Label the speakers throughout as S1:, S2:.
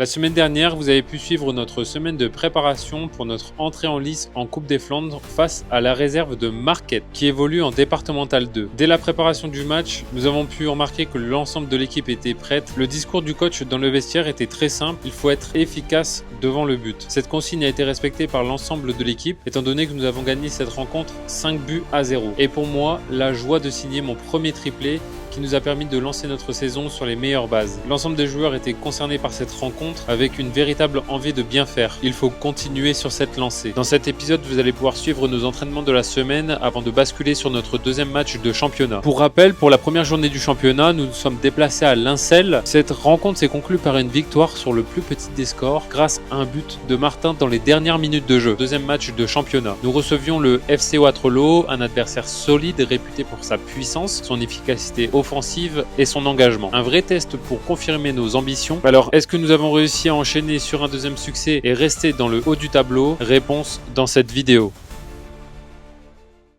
S1: La semaine dernière, vous avez pu suivre notre semaine de préparation pour notre entrée en lice en Coupe des Flandres face à la réserve de Marquette qui évolue en départemental 2. Dès la préparation du match, nous avons pu remarquer que l'ensemble de l'équipe était prête. Le discours du coach dans le vestiaire était très simple, il faut être efficace devant le but. Cette consigne a été respectée par l'ensemble de l'équipe étant donné que nous avons gagné cette rencontre 5-0. Et pour moi, la joie de signer mon premier triplé qui nous a permis de lancer notre saison sur les meilleures bases. L'ensemble des joueurs étaient concernés par cette rencontre avec une véritable envie de bien faire. Il faut continuer sur cette lancée. Dans cet épisode, vous allez pouvoir suivre nos entraînements de la semaine avant de basculer sur notre deuxième match de championnat. Pour rappel, pour la première journée du championnat, nous nous sommes déplacés à Lincel. Cette rencontre s'est conclue par une victoire sur le plus petit des scores grâce à un but de Martin dans les dernières minutes de jeu. Deuxième match de championnat. Nous recevions le FC Waterloo, un adversaire solide réputé pour sa puissance, son efficacité offensive et son engagement. Un vrai test pour confirmer nos ambitions. Alors, est-ce que nous avons réussi à enchaîner sur un deuxième succès et rester dans le haut du tableau? Réponse dans cette vidéo.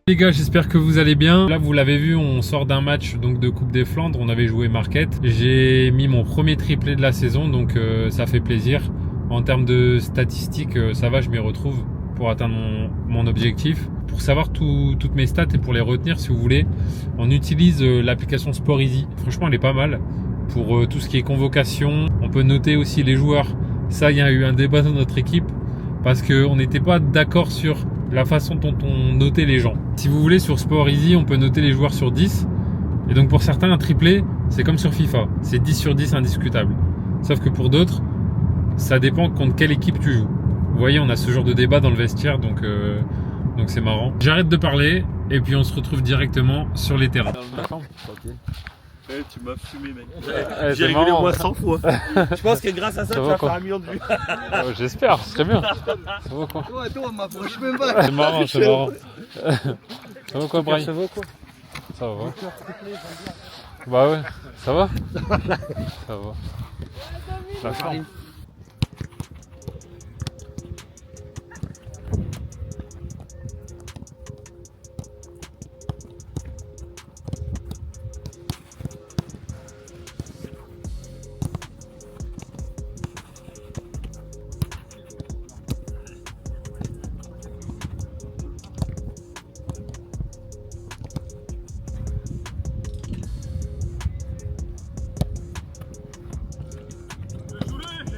S1: Les gars, j'espère que vous allez bien. Là, vous l'avez vu, on sort d'un match donc de Coupe des Flandres. On avait joué Marquette. J'ai mis mon premier triplé de la saison, donc ça fait plaisir. En termes de statistiques, ça va, je m'y retrouve pour atteindre mon objectif. Pour savoir toutes mes stats et pour les retenir, si vous voulez, on utilise l'application Sport Easy. Franchement, elle est pas mal pour tout ce qui est convocation. On peut noter aussi les joueurs. Ça, il y a eu un débat dans notre équipe parce qu'on n'était pas d'accord sur la façon dont on notait les gens. Si vous voulez, sur Sport Easy, on peut noter les joueurs sur 10. Et donc pour certains, un triplé, c'est comme sur FIFA. C'est 10 sur 10 indiscutable. Sauf que pour d'autres, ça dépend contre quelle équipe tu joues. Vous voyez, on a ce genre de débat dans le vestiaire, donc c'est marrant. J'arrête de parler et puis on se retrouve directement sur les terrains.
S2: Hey, tu m'as fumé, mec.
S1: J'ai
S2: rigolé au moins 100 fois. Je pense que grâce à ça, tu vas
S1: quoi
S2: faire 1 million de vues.
S1: J'espère, ce serait bien. Ça va quoi?
S3: Toi, on m'approche même pas.
S1: C'est marrant, c'est marrant. Ça va quoi, Brian?
S2: Ça va quoi?
S1: Ça va. Bah ouais, ça va? Ça va. La forme.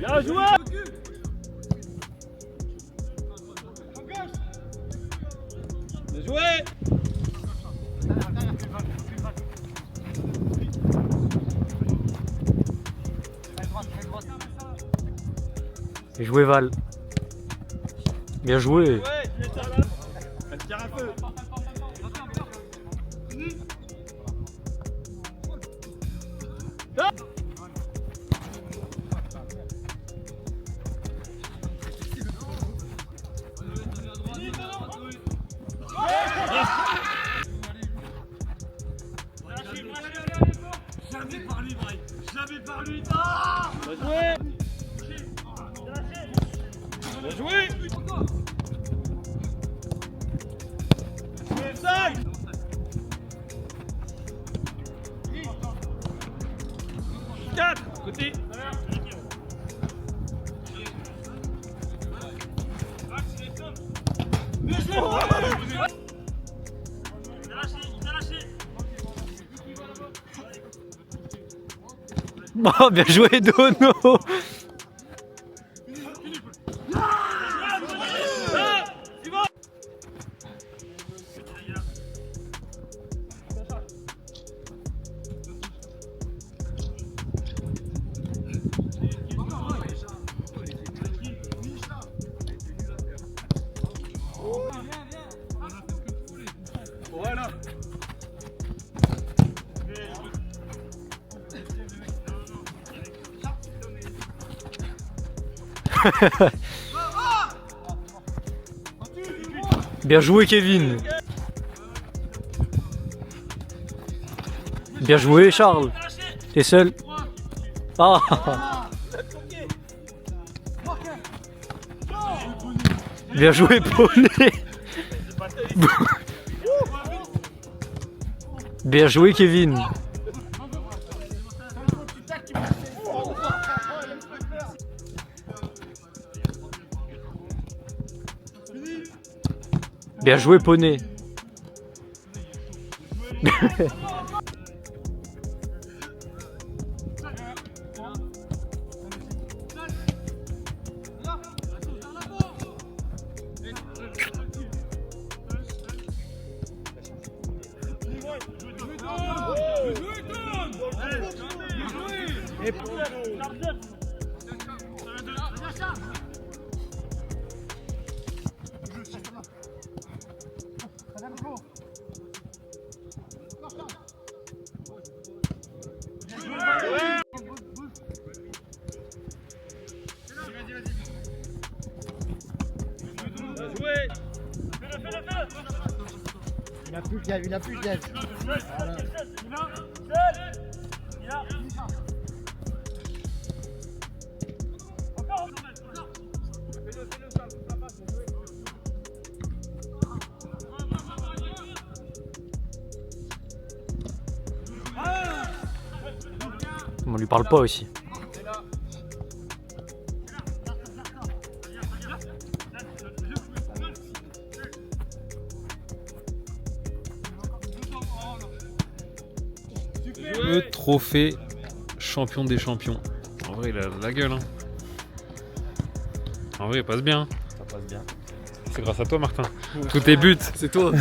S2: Bien joué! Bien joué!
S4: Bien joué Val. Bien joué.
S2: Elle tire un peu. Jamais par lui, Brian. Jamais par lui. Bien joué. Bien joué. 5. Côté.
S4: Oh, bien joué Dono.
S2: Voilà.
S4: Bien joué Kevin. Bien joué Charles. T'es seul. Ah. Bien joué Poney. Bien joué Kevin. Bien joué, Poney.
S3: Il a plus de gel, il a plus de gel. Voilà.
S4: On lui parle pas aussi.
S1: Le trophée champion des champions. En vrai, il a la gueule. Hein. En vrai, il passe bien.
S5: Ça passe bien.
S1: C'est grâce à toi, Martin. Tous tes buts.
S5: C'est toi.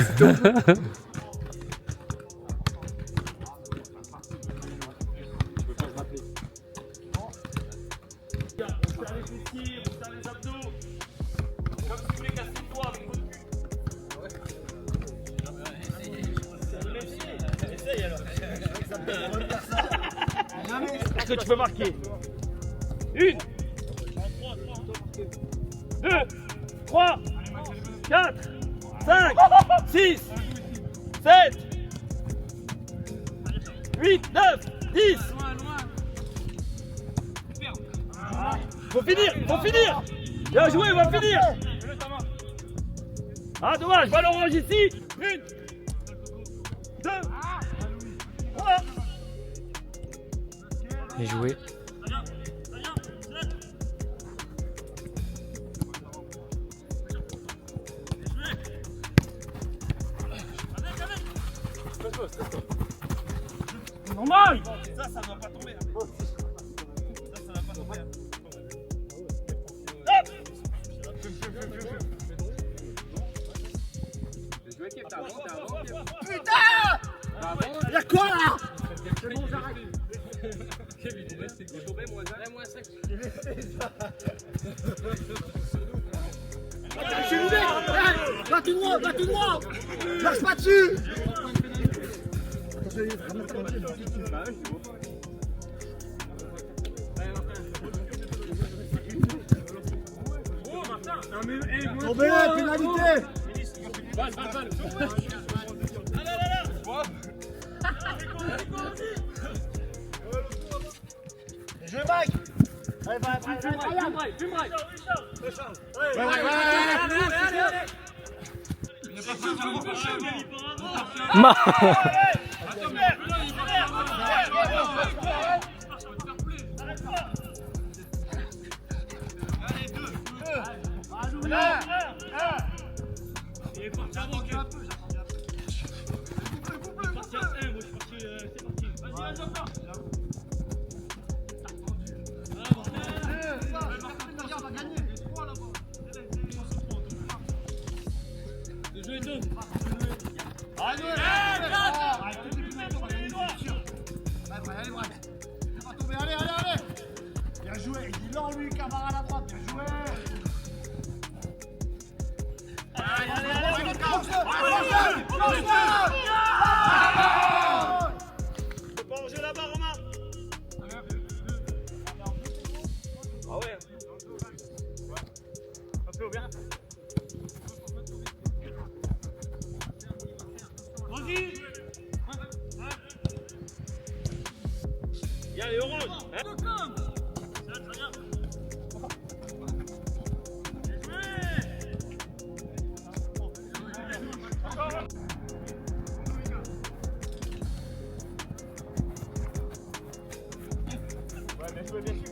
S2: Est-ce que tu peux marquer? 1, 2, 3, 4, 5, 6, 7, 8, 9, 10. Faut finir, faut finir. Bien joué, on va finir. Ah dommage, ballon orange ici. 1, 2, 3.
S4: Bien joué.
S2: Normal. Ça ne va pas tomber. Ça ne va pas tomber.
S3: Putain! Y'a quoi là? C'est bon, j'arrête. Va tout droit, va tout droit! Lâche pas dessus! Tombez, pénalité! Je Mike! Allez,
S2: Il est parti avant un peu, Vas-y, encore.
S3: Allez! Bien joué, il dit non lui, camarade à droite, bien joué!
S2: Faut pas ranger là-bas, Romain. Ah ouais. Un peu bien. Vas-y. Viens les oranges. Bien suivi.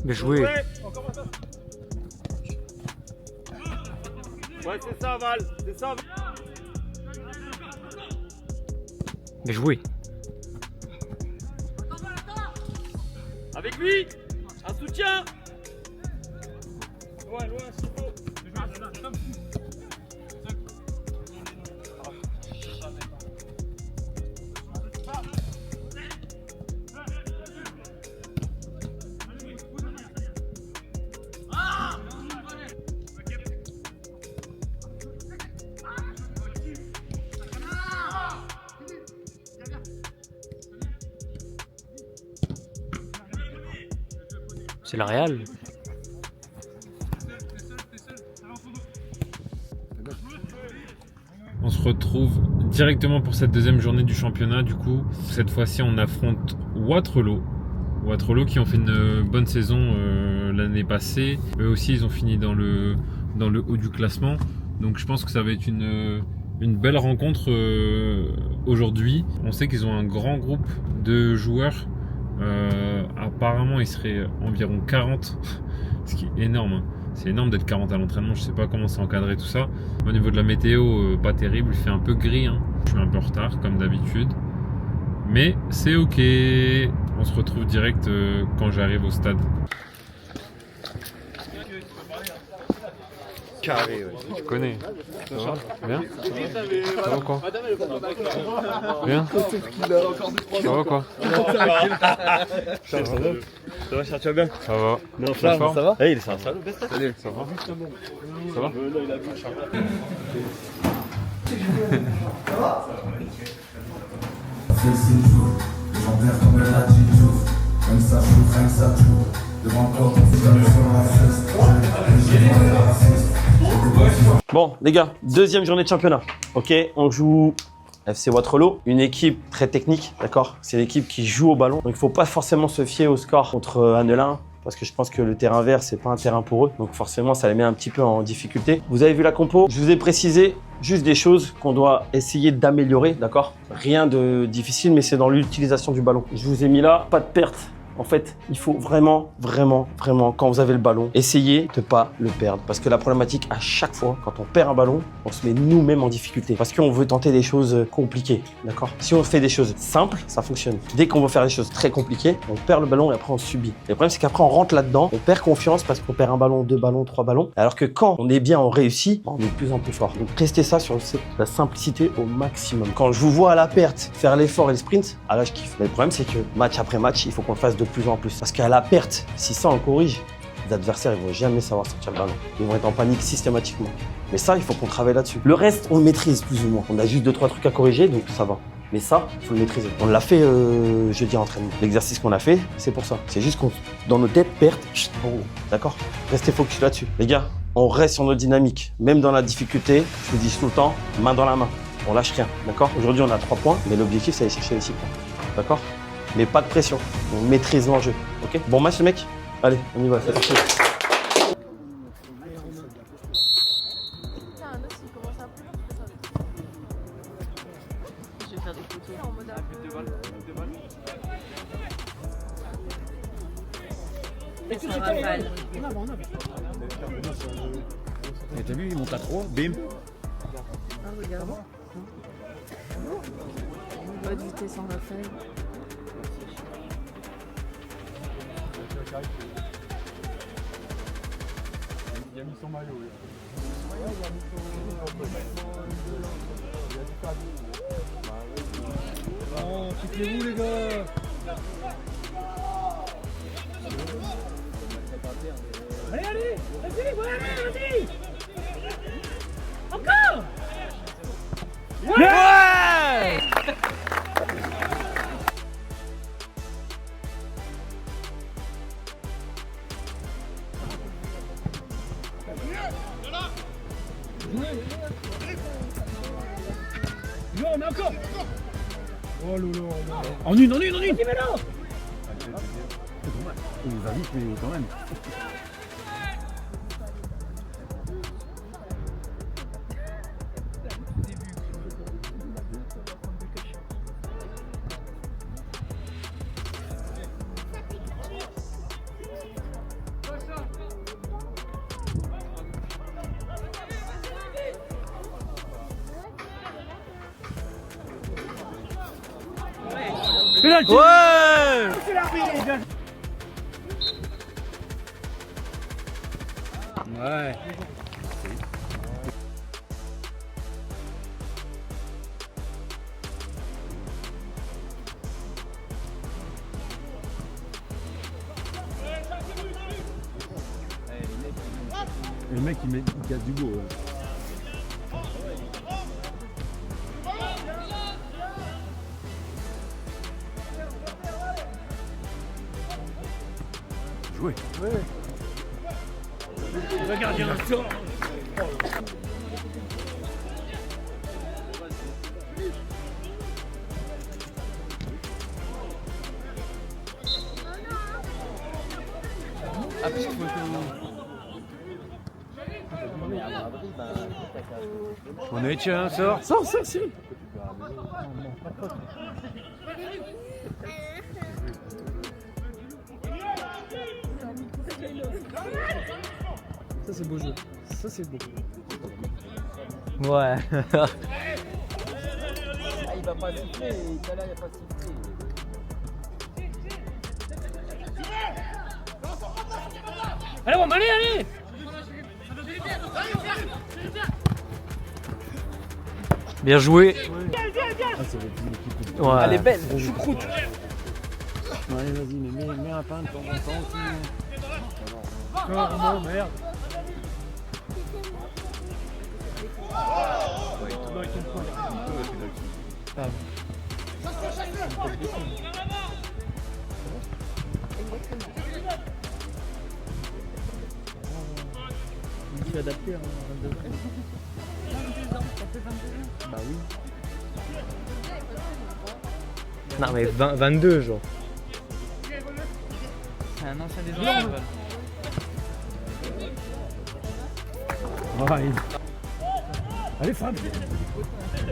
S4: Bien joué.
S2: Ouais, c'est ça, Val. C'est ça.
S4: Bien joué.
S2: Avec lui. Un soutien. Loin, s'il faut.
S4: C'est la Real.
S1: On se retrouve directement pour cette deuxième journée du championnat. Du coup, cette fois-ci, on affronte Waterloo. Waterloo qui ont fait une bonne saison l'année passée. Eux aussi, ils ont fini dans le haut du classement. Donc je pense que ça va être une belle rencontre aujourd'hui. On sait qu'ils ont un grand groupe de joueurs. Apparemment, il serait environ 40, ce qui est énorme. Hein. C'est énorme d'être 40 à l'entraînement. Je sais pas comment c'est encadré tout ça. Au niveau de la météo, pas terrible. Il fait un peu gris. Hein. Je suis un peu en retard, comme d'habitude. Mais c'est ok. On se retrouve direct quand j'arrive au stade.
S5: Carré, ouais.
S1: Tu connais. Ça va? Bien? Ça va quoi? Bien? Ça va quoi?
S5: Ça va, Charles, tu vas bien?
S1: Ça va.
S5: Non,
S1: Ça va?
S5: ça va? Eh, il est sur un salaud,
S1: Salut. Ça va? Ça va?
S5: Bon, les gars, deuxième journée de championnat. Ok, on joue FC Waterloo, une équipe très technique, d'accord? C'est l'équipe qui joue au ballon. Donc il ne faut pas forcément se fier au score contre Annelin, parce que je pense que le terrain vert, c'est pas un terrain pour eux. Donc forcément, ça les met un petit peu en difficulté. Vous avez vu la compo? Je vous ai précisé juste des choses qu'on doit essayer d'améliorer, d'accord? Rien de difficile, mais c'est dans l'utilisation du ballon. Je vous ai mis là, pas de perte. En fait, il faut vraiment, quand vous avez le ballon, essayez de ne pas le perdre. Parce que la problématique, à chaque fois, quand on perd un ballon, on se met nous-mêmes en difficulté. Parce qu'on veut tenter des choses compliquées, d'accord? Si on fait des choses simples, ça fonctionne. Dès qu'on veut faire des choses très compliquées, on perd le ballon et après on subit. Le problème, c'est qu'après, on rentre là-dedans, on perd confiance parce qu'on perd un ballon, 2 ballons, 3 ballons. Alors que quand on est bien, on réussit, on est de plus en plus fort. Donc, testez ça sur la simplicité au maximum. Quand je vous vois à la perte faire l'effort et le sprint, ah là, je kiffe. Mais le problème, c'est que match après match, il faut qu'on le fasse de plus en plus. Parce qu'à la perte, si ça on corrige, les adversaires ils vont jamais savoir sortir le ballon. Ils vont être en panique systématiquement. Mais ça, il faut qu'on travaille là-dessus. Le reste, on le maîtrise plus ou moins. On a juste 2-3 trucs à corriger, donc ça va. Mais ça, il faut le maîtriser. On l'a fait jeudi en entraînement. L'exercice qu'on a fait, c'est pour ça. C'est juste qu'on, dans nos têtes, perte, d'accord? Restez focus là-dessus. Les gars, on reste sur notre dynamique. Même dans la difficulté, je vous dis tout le temps, main dans la main. On lâche rien, d'accord? Aujourd'hui, on a 3 points, mais l'objectif, c'est d'aller chercher les 6 points. D'accord? Mais pas de pression. On maîtrise l'enjeu. Ok? Bon match, les mecs? Allez, on y va, c'est parti.
S3: Et t'as vu, il monte à 3, bim.
S6: Ah, regarde. Pas de vitesse en rafale.
S3: Il a mis son maillot. Oh, quittez-vous les gars.
S4: Allez, vas-y, vas-y. Encore.
S2: Ouais!
S4: Non, mais encore. Oh lolo. En une.
S3: Il va vite, mais quand même.
S4: Penalty.
S5: Ouais.
S3: C'est l'arbitre, bien joué.
S4: Ouais. Le mec il casse du beau. Joué. Ouais. Le gardien sort. On est tiens, sors. Sors, Cyril. Ça c'est beau jeu. Ça c'est beau.
S5: Ouais.
S7: Il va pas siffler, tout à l'heure il a pas sifflé.
S4: Allez, bon, allez.
S5: Bien joué. Ouais.
S7: Elle est belle, choucroute.
S4: Allez, vas-y, mais mets un pain de temps en temps aussi. Non, merde. Il s'est adapté, hein, 22 ans.
S6: 22 ans, ça fait 22 ans.
S4: Bah oui.
S5: Non mais 22 genre.
S7: C'est un ancien des autres.
S4: Ouais. Allez, frappe.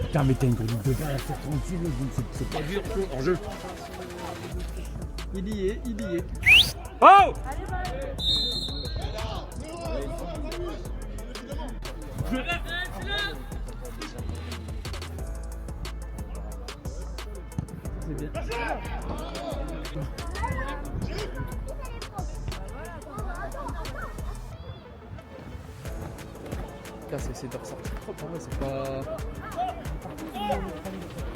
S4: Putain, mais t'as une conduite de balle à faire tranquille, c'est pas dur, en jeu.
S7: Il y est.
S4: Oh!
S7: C'est bien. Là, c'est de ressortir propre, en vrai, c'est pas.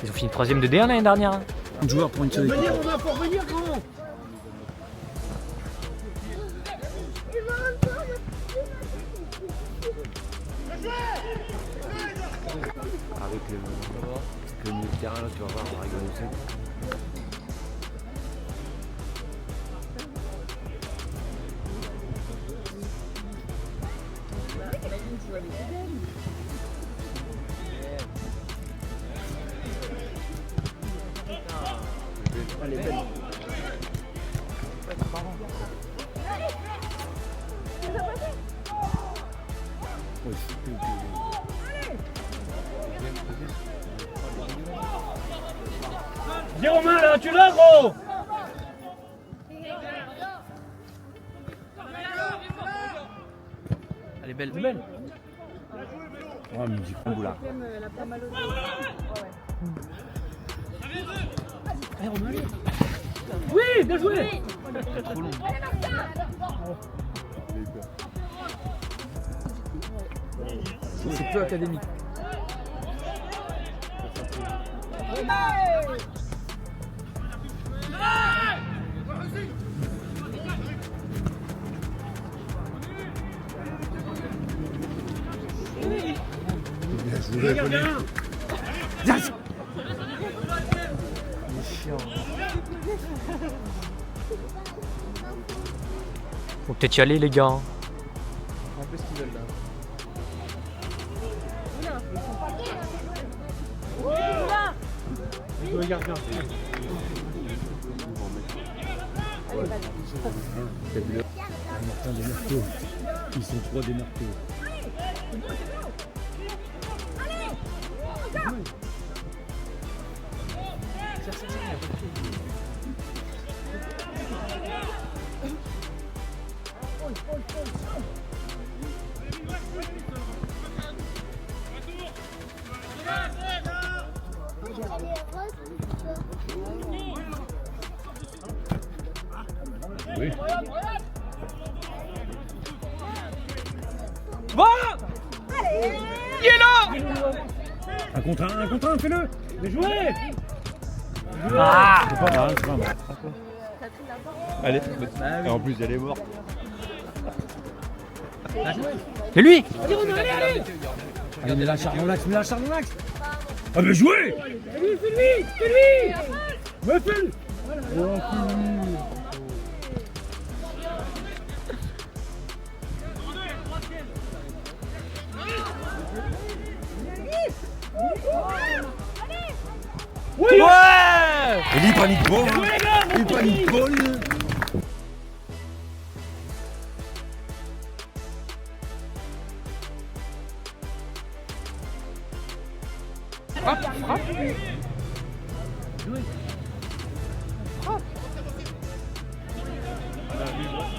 S5: Ils ont fini 3ème de D1 l'année dernière.
S4: Un joueur pour une seule équipe.
S3: On va pour revenir, grand.
S8: Avec le milieu de terrain là, tu vas voir, on va rigoler aussi.
S7: Elle est belle.
S4: Viens Romain là, tu l'as gros!
S7: Elle est belle.
S4: Oh mais j'ai pas le boulard.
S6: Elle a pas mal au dos.
S4: Oui, bien joué!
S7: Trop long. C'est peu académique.
S5: Faut peut-être y aller les gars.
S7: Un peu ce qu'ils veulent là.
S4: Le gardien. Martin des marteaux. Ils sont 3 des marteaux. Oui. Un contre un, fais-le. Mais jouez. Ah, c'est pas mal, c'est pas mal.
S8: Allez, et en plus elle est morte.
S4: C'est lui. Allez, mets la charge dans l'axe, Ah mais jouez. Fais-lui. Ouais, fais-le.
S8: Et il panique pas, il panique pas lui.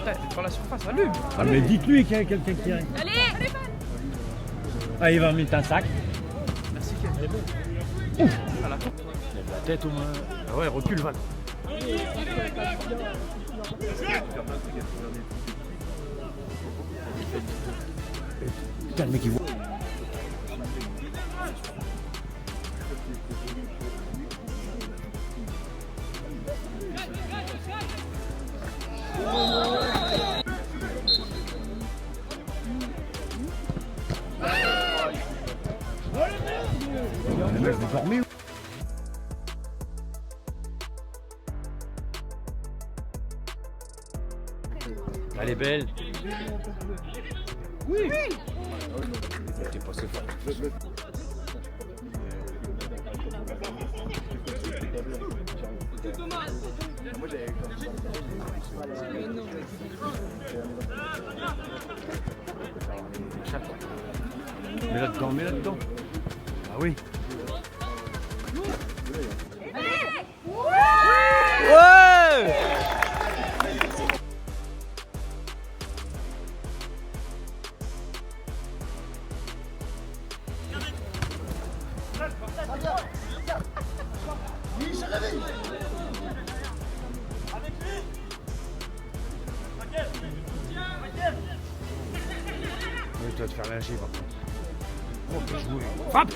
S7: T'es sur la surface, allume.
S4: Ah mais dites-lui qu'il y a quelqu'un qui arrive.
S6: Allez.
S4: Ah, il va remettre un sac.
S7: Merci Ken. À la
S4: La tête au moins. Ah ouais, recule Val. Putain, le mec il voit. Le mec vous dormez ou...
S8: Elle est belle. Oui. T'es pas si fort. Mets là-dedans. Ah oui. Je dois te faire lâcher par contre. Oh, t'as joué. Frappe.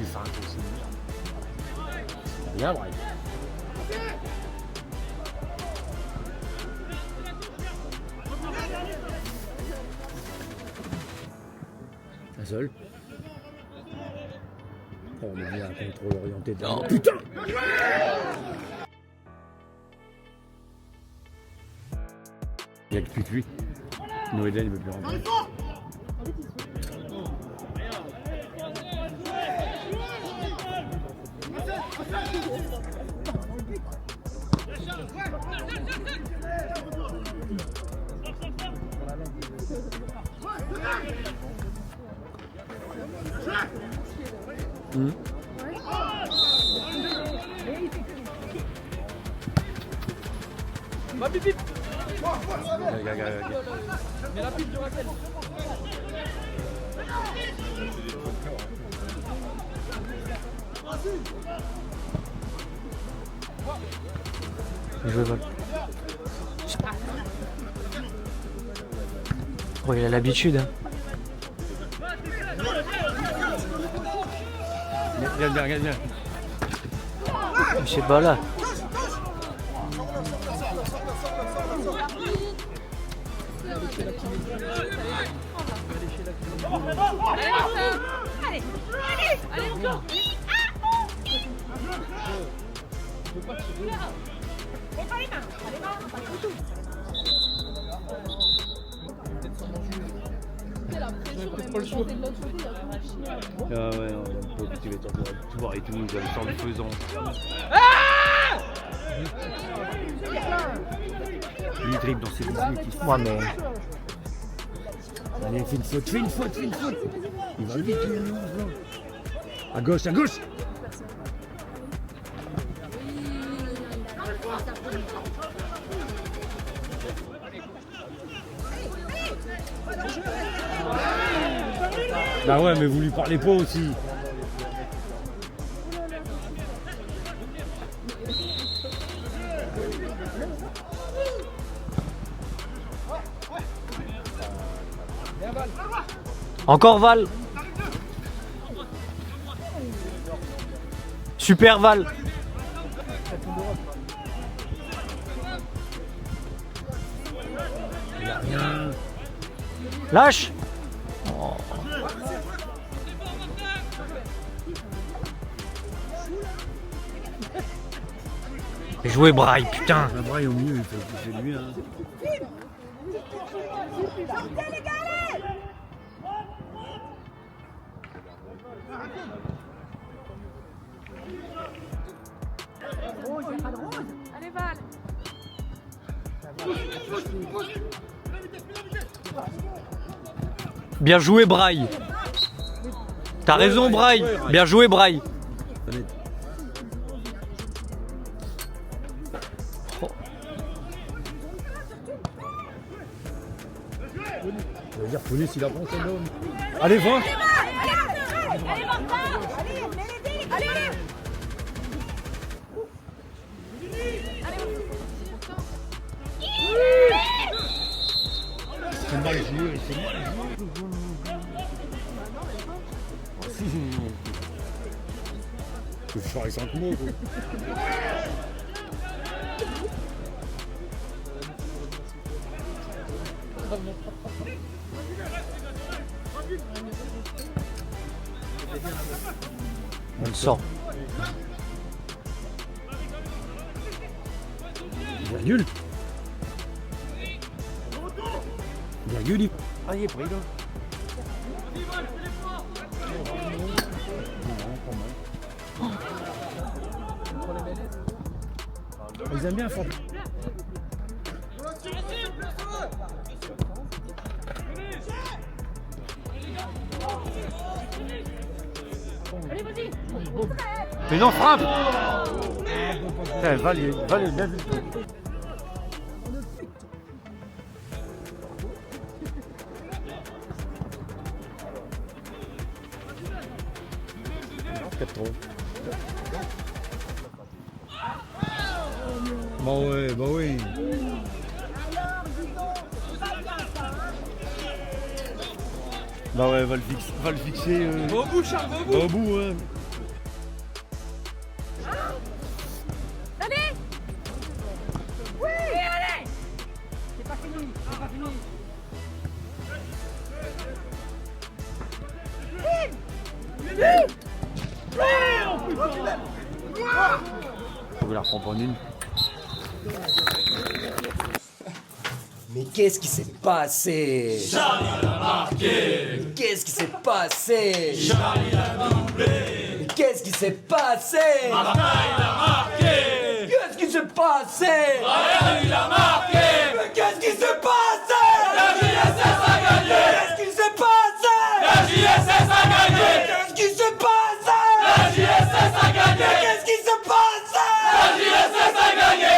S8: C'est impossible.
S4: Bien, Brian. Un seul. Oh, on est bien un contrôle orienté de... Oh, putain. Il n'y a que plus que lui. Noéden, il ne veut plus rentrer.
S7: Va bip bip.
S8: Regarde.
S7: Mets la pipe de Raquel.
S9: Je vole. Oh, il a l'habitude. Hein.
S8: Viens.
S9: Monsieur Bala.
S6: Allez encore.
S8: Ah ouais, non, tu vas tout voir et tout, nous allons faire le faisant. Lui dribble dans ses limites.
S9: Moi, mais.
S4: Allez, fais une faute. Il va vite, lui, non. À gauche. Bah ouais, mais vous lui parlez pas aussi. Encore Val. Super Val. Lâche. Oh. Jouer Braille, putain.
S3: La braille au milieu, c'est lui. Hein.
S6: Allez, Val.
S4: Bien joué Braille. T'as raison Braille. Bien joué Braille.
S3: Ça veut dire Poulis, il apprend son homme. Allez, va.
S6: Allez, Martin. Allez, allez.
S3: C'est mal joué, c'est mal joué. Je vais faire 5 mots.
S4: On le sort.
S3: Virgule. Virgule.
S8: Ah, il est pris là.
S3: Ils aiment bien faire.
S4: Mais non, frappe.
S3: Val est bien vu. Bah oui. Bah ouais, va le fixer.
S7: Au bout, Charles, au bout.
S3: Au bout, ouais.
S6: Allez. Oui, allez. C'est pas fini, c'est pas fini.
S3: Faut que la reprendre en une.
S9: Mais qu'est-ce qui s'est passé? Charlie a marqué. Mais qu'est-ce qui s'est passé? Charlie a doublé. Mais qu'est-ce qui s'est passé? Martin il a marqué. Qu'est-ce qui s'est passé? Ryan il a marqué. Mais qu'est-ce qui s'est passé? La JSS a gagné. Qu'est-ce qui s'est passé? La JSS a gagné. Qu'est-ce qui s'est passé? La JSS a gagné. Qu'est-ce qui s'est passé? La JSS a gagné.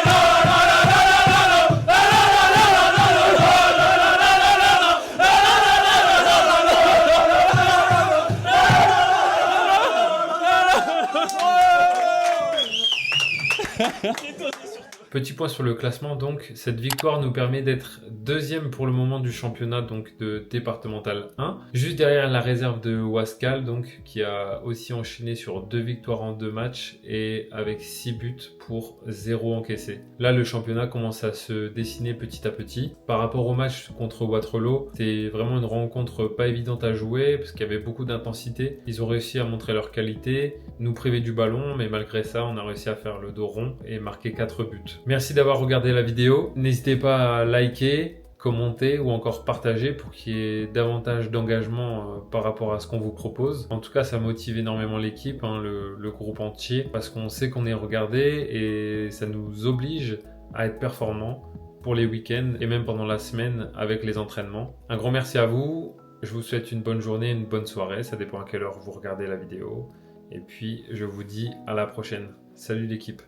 S1: Petit point sur le classement, donc cette victoire nous permet d'être deuxième pour le moment du championnat donc de départemental 1, juste derrière la réserve de Wascal donc qui a aussi enchaîné sur 2 victoires en 2 matchs et avec 6 buts pour 0 encaissé. Là le championnat commence à se dessiner petit à petit. Par rapport au match contre Waterloo, c'est vraiment une rencontre pas évidente à jouer parce qu'il y avait beaucoup d'intensité. Ils ont réussi à montrer leur qualité, nous priver du ballon, mais malgré ça on a réussi à faire le dos rond et marquer 4 buts. Merci d'avoir regardé la vidéo. N'hésitez pas à liker, commenter ou encore partager pour qu'il y ait davantage d'engagement par rapport à ce qu'on vous propose. En tout cas, ça motive énormément l'équipe, hein, le groupe entier, parce qu'on sait qu'on est regardé et ça nous oblige à être performants pour les week-ends et même pendant la semaine avec les entraînements. Un grand merci à vous. Je vous souhaite une bonne journée, une bonne soirée. Ça dépend à quelle heure vous regardez la vidéo. Et puis, je vous dis à la prochaine. Salut l'équipe.